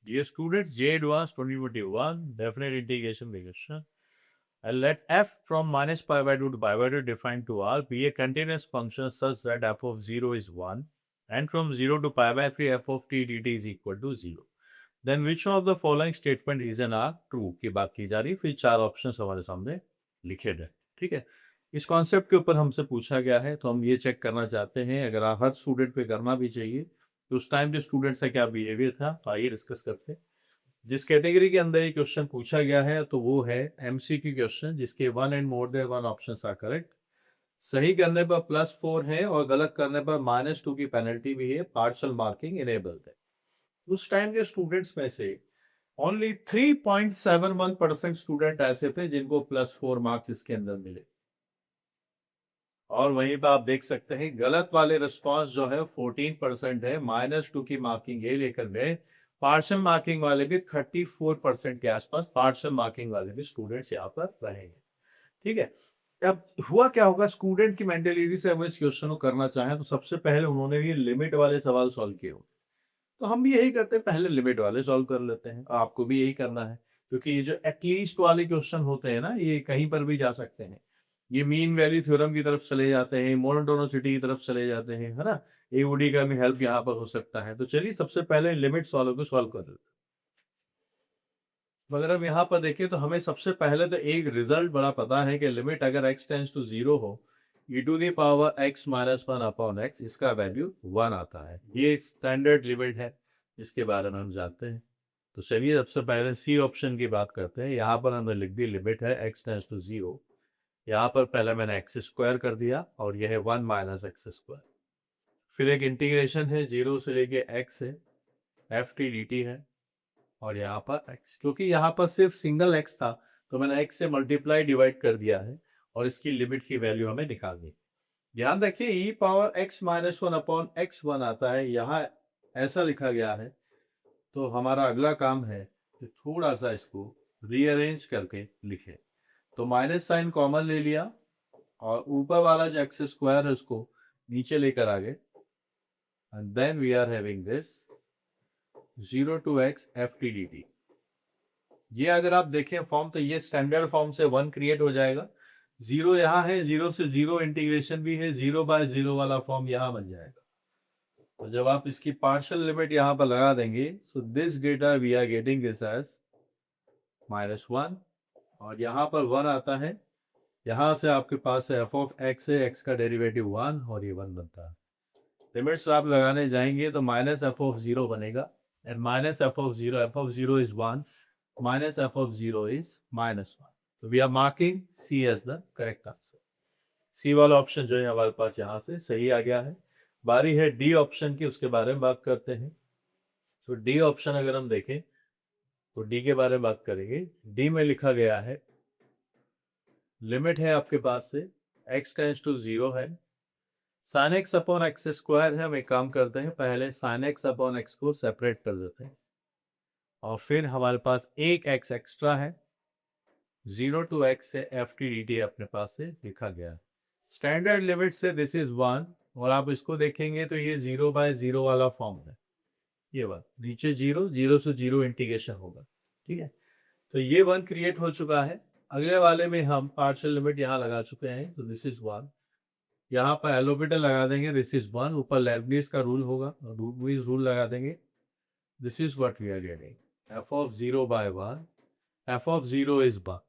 Dear students, J Advanced 2021 definite integration question. And let f from minus pi by 2 to pi by 2 defined to R be a continuous function such that f of 0 is 1 and from 0 to pi by 3 f of t dt is equal to 0. Then which of the following statement is an R true की बात की जा रही, फिर चार options हमारे सामने लिखे गए. ठीक है, इस कॉन्सेप्ट के ऊपर हमसे पूछा गया है तो हम ये चेक करना चाहते हैं, अगर हर स्टूडेंट पे करना भी चाहिए तो उस टाइम जो स्टूडेंट्स का क्या बिहेवियर था, तो आइए डिस्कस करते हैं. जिस कैटेगरी के अंदर ये क्वेश्चन पूछा गया है तो वो है एमसीक्यू क्वेश्चन जिसके one and more than one options are correct. सही करने पर +4 है और गलत करने पर -2 की पेनल्टी भी है. पार्शियल मार्किंग इनेबल्ड है. उस टाइम के स्टूडेंट्स में से ओनली 3.71% स्टूडेंट ऐसे थे जिनको +4 मार्क्स इसके अंदर मिले. और वहीं पर आप देख सकते हैं गलत वाले रिस्पॉन्स जो है 14% है. -2 की मार्किंग ये लेकर गए. पार्शियल मार्किंग वाले भी 34% के आसपास पार्शियल मार्किंग वाले भी स्टूडेंट्स यहाँ पर रहेंगे. ठीक है, अब हुआ क्या होगा, स्टूडेंट की मेंटेलिटी से हम इस क्वेश्चन को करना चाहें तो सबसे पहले उन्होंने ये लिमिट वाले सवाल सॉल्व किए होंगे. तो हम भी यही करते हैं, पहले लिमिट वाले सॉल्व कर लेते हैं. आपको भी यही करना है क्योंकि ये जो एटलीस्ट वाले क्वेश्चन होते हैं ना, ये कहीं पर भी जा सकते हैं. ये मीन वैल्यू थ्योरम की तरफ चले जाते हैं, मोनोटोनिसिटी की तरफ चले जाते हैं, है ना. एओडी का भी हेल्प यहाँ पर हो सकता है. तो चलिए सबसे पहले लिमिट सॉल्व को सॉल्व कर लेते हैं. अगर हम यहाँ पर देखें तो हमें सबसे पहले तो एक रिजल्ट बड़ा पता है कि लिमिट अगर x टेंड्स टू 0 हो, e⁻x - 1 अपॉन x इसका वैल्यू 1 आता है. ये स्टैंडर्ड लिमिट है जिसके बारे में हम जानते हैं. तो चलिए सबसे पहले सी ऑप्शन की बात करते हैं. यहाँ पर हमने लिख दी लिमिट है x टेंड्स टू 0. यहाँ पर पहले मैंने x स्क्वायर कर दिया और यह है 1 - x स्क्वायर. फिर एक इंटीग्रेशन है 0 से लेके x है, एफ टी डी टी है. और यहाँ पर x, क्योंकि यहाँ पर सिर्फ सिंगल x था तो मैंने x से मल्टीप्लाई डिवाइड कर दिया है और इसकी लिमिट की वैल्यू हमें निकालनी. ध्यान रखिए e⁻x - 1 अपॉन x1 आता है, यहाँ ऐसा लिखा गया है. तो हमारा अगला काम है कि थोड़ा सा इसको रीअरेंज करके लिखें. तो माइनस साइन कॉमन ले लिया और ऊपर वाला जो x स्क्वायर है उसको नीचे लेकर आ गए. And then we are having this 0 to x F T D T. ये अगर आप देखें फॉर्म तो ये स्टैंडर्ड फॉर्म से 1 क्रिएट हो जाएगा. 0 यहाँ है, 0 से 0 इंटीग्रेशन भी है, 0/0 वाला फॉर्म यहाँ बन जाएगा. तो जब आप इसकी पार्शियल लिमिट यहाँ पर लगा देंगे so this data we are getting this as -1 और यहाँ पर 1 आता है. यहाँ से आपके पास है एफ ऑफ एक्स है, एक्स का डेरिवेटिव 1 और ये 1 बनता है. लिमिट्स आप लगाने जाएंगे तो -f(0) बनेगा. And -f(0) is 1 minus f of 0 is -1. So we are marking C as the correct answer. C वाला ऑप्शन जो है हमारे पास यहाँ से सही आ गया है. बारी है डी ऑप्शन की, उसके बारे में बात करते हैं. तो डी ऑप्शन अगर हम देखें तो डी के बारे में बात करेंगे. डी में लिखा गया है लिमिट है आपके पास से x टेंड्स टू 0 है, sin x upon x square है. हम एक काम करते हैं, पहले sin x अपॉन x को सेपरेट कर देते हैं और फिर हमारे पास एक x एक्स्ट्रा है. 0 to x से एफ टी डी टी अपने पास से लिखा गया है. स्टैंडर्ड लिमिट से दिस इज 1 और आप इसको देखेंगे तो ये 0/0 वाला फॉर्म है. ये बात नीचे 0, 0 से 0 इंटीग्रेशन होगा. ठीक है, तो ये 1 क्रिएट हो चुका है. अगले वाले में हम पार्शियल लिमिट यहाँ लगा चुके हैं तो दिस इज 1. यहाँ पर एल ऑर्बिटल लगा देंगे, दिस इज 1. ऊपर लेबनीज का रूल होगा, रूल लगा देंगे. This is what we are getting f of 0/1. f of 0 is 1.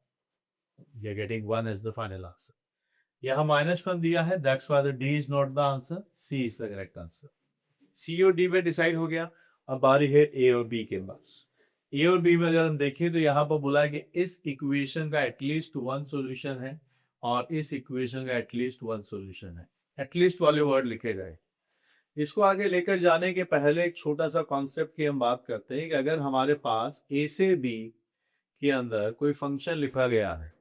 You are getting 1 as the final answer. यहाँ -1 दिया है, that's why the D is not the answer. C is the correct answer. C और D में decide हो गया. अब बारी है A और B के पास. A और B में अगर हम देखें तो यहाँ पर बोला है कि इस इक्वेशन का एटलीस्ट 1 सॉल्यूशन है और इस इक्वेशन का एटलीस्ट 1 सॉल्यूशन है. एटलीस्ट वाले वर्ड लिखे गए. इसको आगे लेकर जाने के पहले एक छोटा सा कॉन्सेप्ट की हम बात करते हैं कि अगर हमारे पास A से B के अंदर कोई फंक्शन लिखा गया है,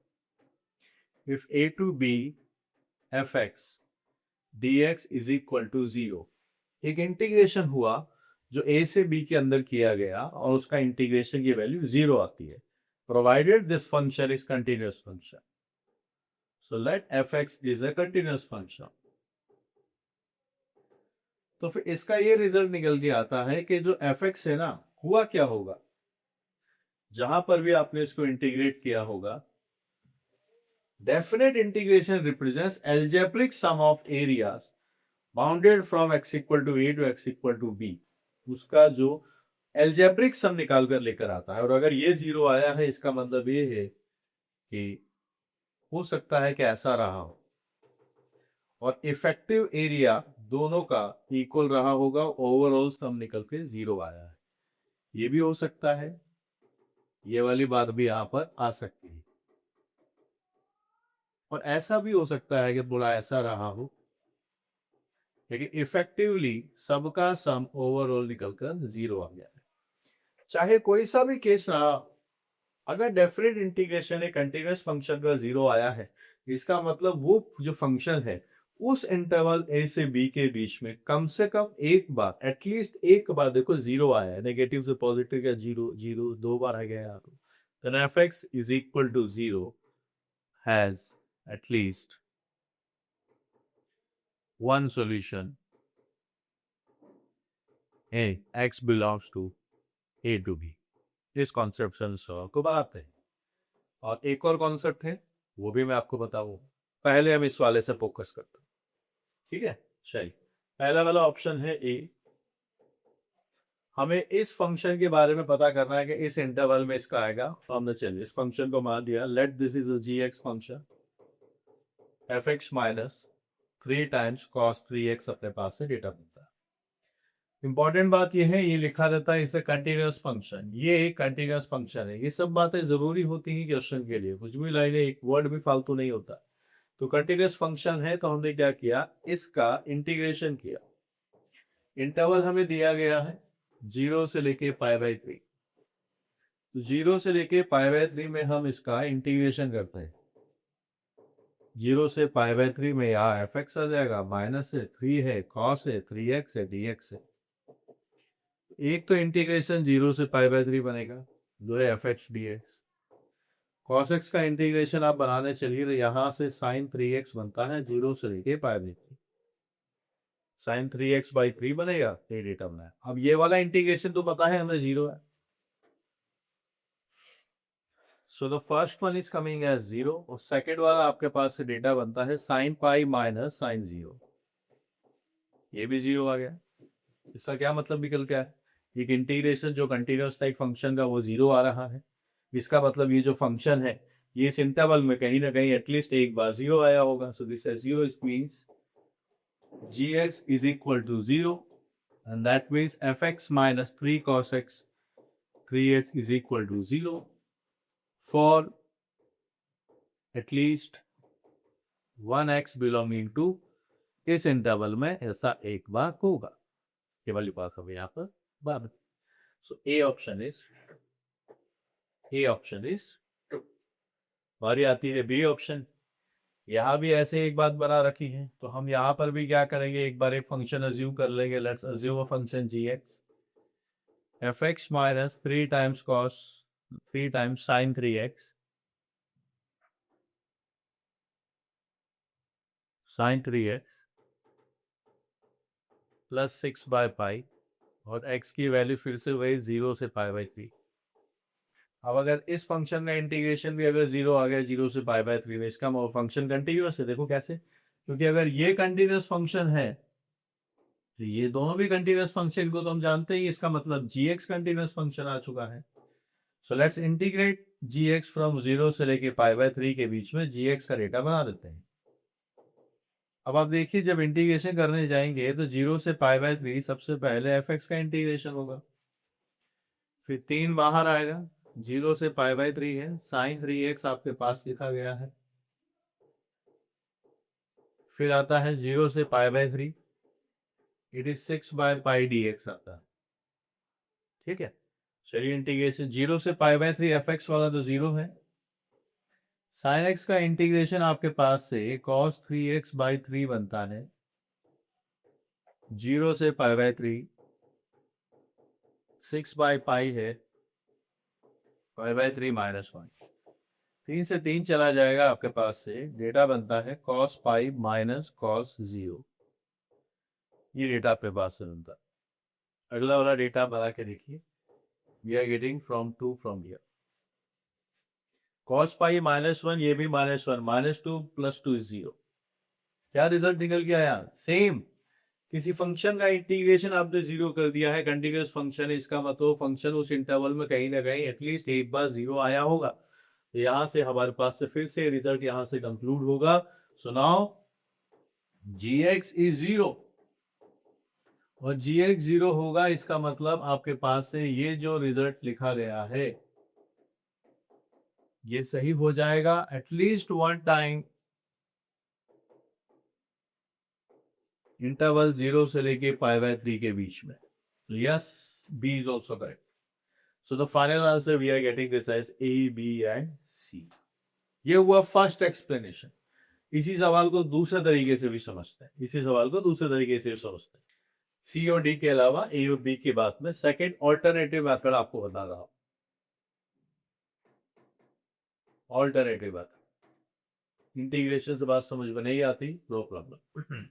if A to B fx dx is equal to 0, एक इंटीग्रेशन हुआ जो A से B के अंदर किया गया और उसका इंटीग्रेशन की वैल्यू 0 आती है, provided this function is continuous function. So let fx is a continuous function. तो फिर इसका ये रिजल्ट निकल के आता है कि जो fx है ना, हुआ क्या होगा, जहां पर भी आपने इसको इंटीग्रेट किया होगा, definite integration represents algebraic sum of areas bounded from x equal to A to x equal to B. उसका जो एल्जेब्रिक सम निकाल कर लेकर आता है, और अगर ये जीरो आया है इसका मतलब ये है कि हो सकता है कि ऐसा रहा हो और इफेक्टिव एरिया दोनों का इक्वल रहा होगा, ओवरऑल सम निकल के जीरो आया है। ये भी हो सकता है, ये वाली बात भी यहां पर आ सकती है, और ऐसा भी हो सकता है कि थोड़ा ऐसा रहा हो, लेकिन इफेक्टिवली सबका सम ओवरऑल निकलकर जीरो आ गया है। चाहे कोई सा भी केस रहा, अगर डेफिनेट इंटीग्रेशन एक कंटीन्यूअस फंक्शन का जीरो आया है, इसका मतलब वो जो फंक्शन है उस इंटरवल ए से बी के बीच में कम से कम एक बार, एटलीस्ट एक बार देखो जीरो आया है, नेगेटिव से पॉजिटिव या जीरो जीरो दो बार आ गया यहाँ पे, then fx is equal to 0 has at least one solution a x belongs to a to b। इस कॉन्सेप्ट को बनाते हैं, और एक और कॉन्सेप्ट है वो भी मैं आपको बताऊँ, पहले हम इस वाले से फोकस करते हैं। ठीक है, चलिए पहला वाला ऑप्शन है ए। हमें इस फंक्शन के बारे में पता करना है कि इस इंटरवल में इसका आएगा, तो हमने चलिए इस फंक्शन को मान दिया, let this is a G X function, F x minus 3 times cos 3x अपने पास से डेटा मिलता है। इंपॉर्टेंट बात यह है, ये लिखा रहता है इसे कंटिन्यूअस फंक्शन, ये एक कंटिन्यूअस फंक्शन है। ये सब बातें जरूरी होती हैं क्वेश्चन के लिए, कुछ भी लाइनें एक वर्ड भी फालतू नहीं होता। तो कंटिन्यूअस फंक्शन है, तो हमने क्या किया, इसका इंटीग्रेशन किया। इंटरवल हमें दिया गया है 0 से लेके π/3, तो 0 से लेके π/3 में हम इसका इंटीग्रेशन करते हैं। 0 से π/3 में यहाँ एफ एक्स आ जाएगा, माइनस है 3 है कॉस है 3x है dx है। एक तो इंटीग्रेशन 0 से π/3 बनेगा, जो है F x D x. Cos x का इंटीग्रेशन आप बनाने चलिए तो यहाँ से साइन 3x बनता है 0 से लेके π/3, साइन 3x/3 बनेगा, ये डेटा बनाया। अब ये वाला इंटीग्रेशन तो पता है हमें 0 है, so the first one is coming as 0, और सेकेंड वाला आपके पास से डेटा बनता है साइन पाई माइनस साइन 0, ये भी 0 आ गया। इसका क्या मतलब निकल के आया, एक इंटीग्रेशन जो कंटिन्यूअस था एक फंक्शन का वो 0 आ रहा है, इसका मतलब ये जो फंक्शन है ये इस इंटरवल में कहीं ना कहीं एटलीस्ट एक बार 0 आया होगा। So this is 0, it means gx is equal to 0, and that means fx minus 3 cos x 3x is equal to 0 for at least 1x belonging to इस इंटरवल में ऐसा एक बार होगा। ये वाली बात हमें यहाँ पर बात, सो ए ऑप्शन इज हमारी आती है बी ऑप्शन। यहाँ भी ऐसे एक बात बना रखी है, तो हम यहाँ पर भी क्या करेंगे, एक बार एक फंक्शन अज्यूम कर लेंगे। Let's assume a function g x, f x minus 3 times cos 3 times sine 3x sine 3x plus 6/π, और x की वैल्यू फिर से वही 0 से π/3। अब अगर इस फंक्शन का इंटीग्रेशन भी अगर 0 आ गया 0 से π/3 में, इसका फंक्शन कंटिन्यूअस है। देखो कैसे, क्योंकि अगर ये कंटिन्यूअस फंक्शन है तो ये दोनों भी कंटिन्यूअस फंक्शन को तो हम जानते ही, इसका मतलब gx कंटिन्यूअस फंक्शन आ चुका है। So let's integrate gx from 0 से लेके π/3 के बीच में gx का डेटा बना देते हैं। अब आप देखिए जब इंटीग्रेशन करने जाएंगे तो 0 से π/3 सबसे पहले fx का इंटीग्रेशन होगा, फिर 3 बाहर आएगा, 0 से π/3 है, साइन 3x आपके पास लिखा गया है, फिर आता है 0 से π/3, इट इज 6/π dx आता है। ठीक है, चलिए इंटीग्रेशन 0 से π/3 fx वाला तो 0 है, साइन x का इंटीग्रेशन आपके पास से cos 3x/3 बनता है 0 से π/3, 6/π है π/3 माइनस 1, 3 से 3 चला जाएगा, आपके पास से डेटा बनता है cos पाई माइनस cos 0, ये डेटा आपके पास से बनता है। अगला वाला डेटा बना के देखिए, we are getting from 2 from here. Cos pi -1, ये भी -1, -2 + 2 = 0। क्या रिजल्ट निकल गया यार? सेम। किसी फंक्शन का इंटीग्रेशन आपने 0 कर दिया है, कंटिन्यूअस फंक्शन है, इसका मतलब फंक्शन उस इंटरवल में कहीं ना कहीं एटलीस्ट एक बार 0 आया होगा। तो यहाँ से हमारे पास से फिर से रिजल्ट यहाँ से कंक्लूड होगा। सो नाउ gx is 0, और gx 0 होगा, इसका मतलब आपके पास से ये जो रिजल्ट लिखा गया है ये सही हो जाएगा एटलीस्ट वन टाइम इंटरवल 0 से लेके π/3 के बीच में। Yes, B is also correct. So the final answer we are getting this as A, B and C. ये हुआ फर्स्ट एक्सप्लेनेशन। इसी सवाल को दूसरे तरीके से भी समझते हैं, सी और डी के अलावा ए और बी की बात में सेकंड ऑल्टरनेटिव मेथड आपको बता रहा हूं। ऑल्टरनेटिव मेथड, इंटीग्रेशन से बात समझ में नहीं आती, नो प्रॉब्लम।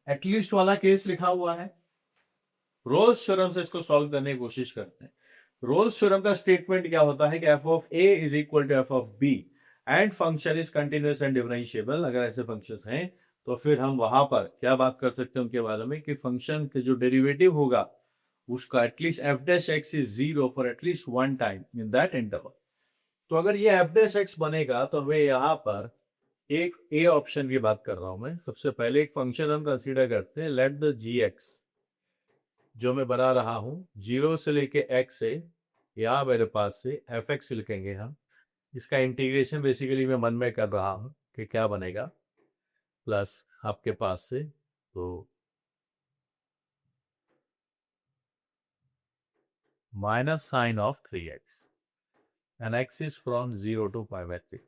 एटलीस्ट वाला केस लिखा हुआ है, रोल्स थ्योरम से इसको सॉल्व करने की कोशिश करते हैं। रोल्स थ्योरम का स्टेटमेंट क्या होता है कि f of a is equal to f of b and function is continuous and differentiable. अगर ऐसे फंक्शंस हैं तो फिर हम वहां पर क्या बात कर सकते हैं उनके बारे में कि फंक्शन के जो डेरिवेटिव होगा उसका at least f dash x is 0 for at least one time in that interval. तो अगर ये f dash x बनेगा तो हमें यहाँ पर एक ए ऑप्शन की बात कर रहा हूं मैं। सबसे पहले एक फंक्शन हम कंसीडर करते हैं, लेट द gx जो मैं बना रहा हूं 0 से लेके x से, यहाँ मेरे पास से fx लिखेंगे हम। इसका इंटीग्रेशन बेसिकली मैं मन में कर रहा हूं कि क्या बनेगा, प्लस आपके पास से तो minus sine of 3x and x is from 0 to π/3।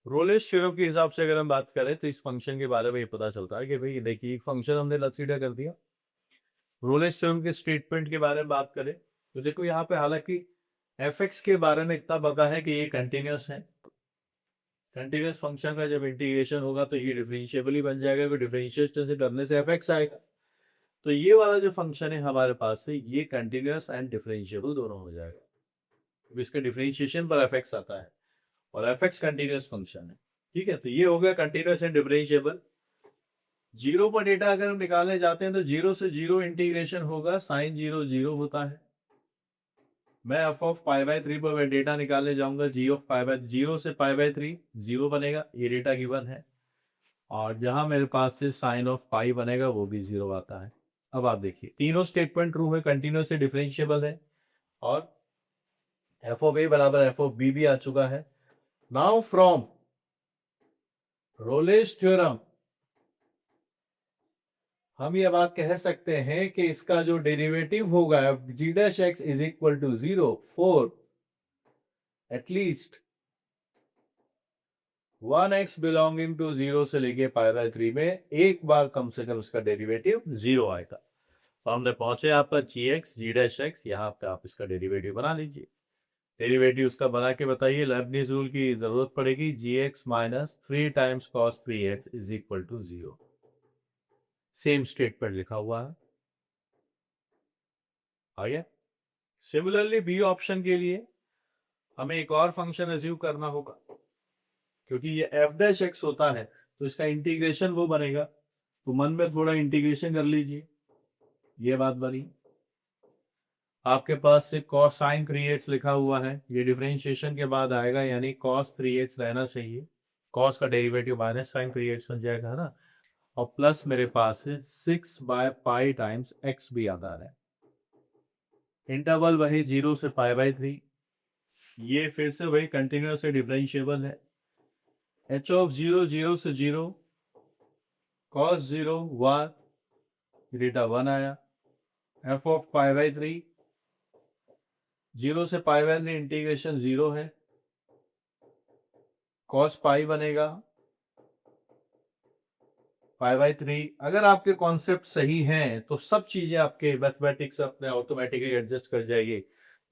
Rolle's theorem के हिसाब से अगर हम बात करें तो इस फंक्शन के बारे में ये पता चलता है कि भाई देखिए एक फंक्शन हमने कंसीडर कर दिया। रोलेस थ्योरम के स्टेटमेंट के बारे में बात करें तो देखो यहाँ पे हालांकि fx के बारे में इतना पता है कि ये कंटिन्यूअस है। कंटिन्यूअस फंक्शन का जब इंटीग्रेशन होगा तो ये डिफरेंशिएबल ही बन जाएगा, क्योंकि डिफरेंशिएशन से करने से fx आएगा। तो ये वाला जो फंक्शन है हमारे पास से ये कंटिन्यूअस एंड डिफरेंशिएबल दोनों हो जाएगा। इसके डिफरेंशिएशन पर fx आता है और fx कंटिन्यूअस फंक्शन है, ठीक है। तो ये हो गया कंटिन्यूअस एंड डिफरेंशिएबल। 0 पर डेटा अगर हम निकालने जाते हैं तो 0 से 0 इंटीग्रेशन होगा, साइन 0 0 होता है। मैं f ऑफ π/3 पर मैं डेटा निकालने जाऊंगा, g ऑफ π/0 से π/3 0 बनेगा, ये डेटा गिवन है। और जहां मेरे पास से साइन ऑफ पाई बनेगा वो भी 0 आता है। अब आप देखिए तीनों स्टेटमेंट ट्रू है, कंटिन्यूअस से डिफरेंशिएबल है और f ऑफ a बराबर f ऑफ b भी आ चुका है। नाउ फ्रॉम रोलेस थ्योरम हम ये बात कह सकते हैं कि इसका जो डेरिवेटिव होगा g dash x is equal to 0 for at least 1x belonging to 0 से लेके π/3 में एक बार कम से कम इसका डेरिवेटिव 0 आएगा। तो हमने पहुंचे यहाँ पर gx g डैश x, यहाँ पे आप इसका डेरिवेटिव बना लीजिए। डेरिवेटिव उसका बना के बताइए, लेबनीज रूल की जरूरत पड़ेगी। gx minus 3 times cos 3x is equal to 0। Same statement लिखा हुआ है, आगे। सिमिलरली बी ऑप्शन के लिए हमें एक और फंक्शन अज्यूम करना होगा, क्योंकि ये f डैश x होता है तो इसका इंटीग्रेशन वो बनेगा। तो मन में थोड़ा इंटीग्रेशन कर लीजिए, ये बात बनी। आपके पास से cos sin 3x लिखा हुआ है, ये डिफरेंशिएशन के बाद आएगा, यानी cos 3x रहना चाहिए। cos का डेरिवेटिव माइनस sin 3x बन जाएगा ना, और प्लस मेरे पास है 6/π टाइम्स x भी आता है। इंटरवल वही 0 से π/3। ये फिर से वही कंटिन्यूअस से डिफरेंशिएबल है। h ऑफ 0 0 से 0 cos 0 1, डेटा 1 आया। f ऑफ π/3 0 से π/3 इंटीग्रेशन 0 है, cos पाई बनेगा π/3। अगर आपके कॉन्सेप्ट सही हैं तो सब चीजें आपके मैथमेटिक्स अपने ऑटोमेटिकली एडजस्ट कर जाएगी।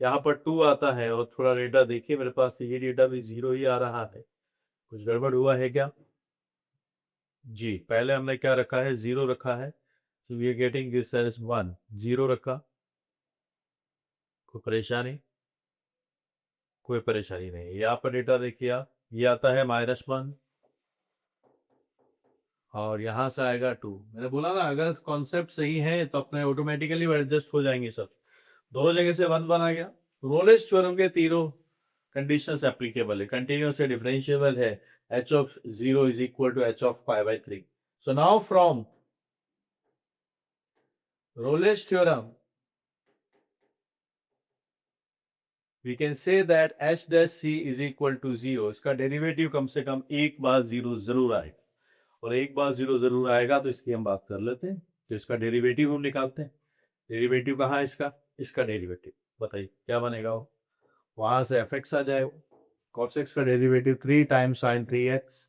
यहाँ पर 2 आता है और थोड़ा डेटा देखिए मेरे पास ये डेटा भी 0 ही आ रहा है, कुछ गड़बड़ हुआ है क्या? जी, पहले हमने क्या रखा है, 0 रखा है। तो we are getting this as 1, 0 रखा, कोई परेशानी? कोई परेशानी नहीं है। यहाँ पर डेटा देखिए आप, ये आता है -1 और यहाँ से आएगा 2। मैंने बोला ना अगर कॉन्सेप्ट सही है तो अपने ऑटोमेटिकली एडजस्ट हो जाएंगे सब। दोनों जगह से 1 1 आ गया। रोलेस थ्योरम के तीनों कंडीशंस एप्लीकेबल है। कंटिन्यूअस है, डिफरेंशिएबल है, h of 0 is equal to h of pi by 3. So now from Rolle's theorem we can say that h dash c is equal to 0. इसका डेरिवेटिव कम से कम एक बार 0 जरूर आएगा, और एक बार 0 जरूर आएगा तो इसकी हम बात कर लेते हैं। तो इसका डेरिवेटिव हम निकालते हैं। डेरिवेटिव कहाँ है इसका? इसका डेरिवेटिव बताइए क्या बनेगा वो? वहां से एफ एक्स आ जाएगा। cos x का derivative 3 times sin 3x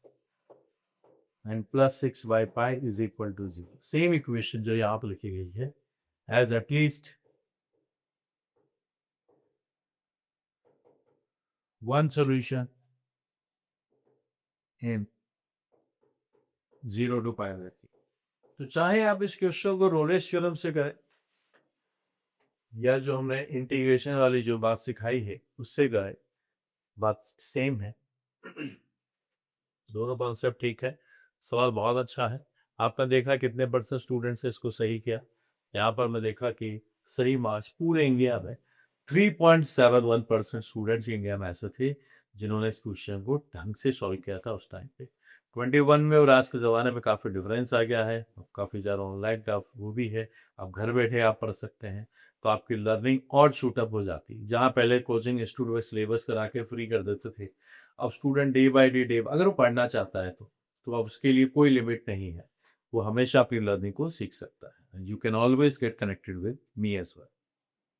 and plus 6 by pi is equal to 0। Same equation जो यहाँ पर लिखी गई है, as at least one solution in 0 to pi. तो चाहे आप इस क्वेश्चन को रोलेस थ्योरम से करें या जो हमने इंटीग्रेशन वाली जो बात सिखाई है उससे करें, बात सेम है। दोनों कॉन्सेप्ट ठीक है। सवाल बहुत अच्छा है। आपने देखा कितने % स्टूडेंट्स ने इसको सही किया। यहाँ पर मैं देखा कि सही मार्क्स पूरे इंडिया में 3.71% स्टूडेंट्स इंडिया में ऐसे थे जिन्होंने इस क्वेश्चन को ढंग से सॉल्व किया था उस टाइम पे। 21 में और आज के ज़माने में काफ़ी डिफरेंस आ गया है। काफ़ी ज़्यादा ऑनलाइन का वो भी है, आप घर बैठे आप पढ़ सकते हैं, तो आपकी लर्निंग और शूटअप हो जाती है। जहाँ पहले कोचिंग इंस्टीट्यूट में सिलेबस करा के फ्री कर देते थे, अब स्टूडेंट डे बाय डे अगर वो पढ़ना चाहता है तो अब उसके लिए कोई लिमिट नहीं है, वो हमेशा अपनी लर्निंग को सीख सकता है। You can always get connected with me as well.